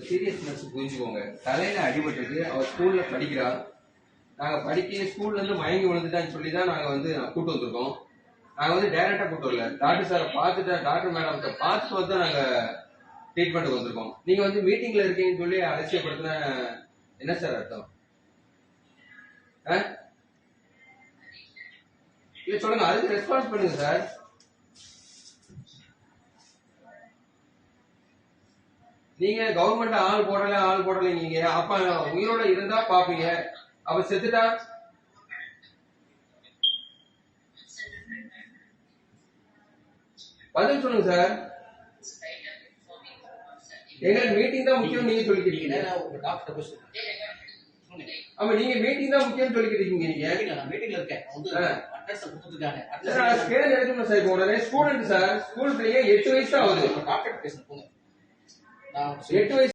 Seriousness புரிஞ்சுக்கோங்க. தலையில அடிபட்டுருக்கு, அவ ஸ்கூல்ல படிக்கிறா. நாங்க படிக்க ஸ்கூல்ல இருந்து மயங்கி விழுந்துட்டான்னு சொல்லி தான் நாங்க வந்து கூட்டு வந்திருக்கோம். நாங்க வந்து டைரக்டா கூட்டு வரல. டாக்டர் சாரை பார்த்துட்டு டாக்டர் மேடம்கிட்ட பார்த்துட்டு வந்து நாங்க ட்ரீட்மெண்ட்டுக்கு வந்திருக்கோம். நீங்க வந்து மீட்டிங்ல இருக்கீங்கன்னு சொல்லி அலட்சியப்படுத்தின என்ன சார் அர்த்தம்? இல்ல சொல்லுங்க, அதுக்கு ரெஸ்பான்ஸ் பண்ணுங்க சார். நீங்க கவர்மெண்ட் ஆள் போடல நீங்க அப்ப உயிரோட இருந்தா பாப்பீங்க, அவ செத்துட்டா பதில் சொல்லுங்க சார். எங்களுக்கு மீட்டிங் தான் முக்கியம் நீங்க சொல்லிக்கிறீங்க. ஆமா, நீங்க மீட்டிங் தான் முக்கியம் சொல்லிக்கிறீங்க. நீங்க மீட்டிங்ல இருக்கேன். ஸ்கேன் எடுக்கணும் சார். உடனே ஸ்டூடெண்ட் சார், ஸ்கூல் பிள்ளைங்க 8 வயசு தான் ஆகுது. டாக்டர் பேசணும். 8 வயசு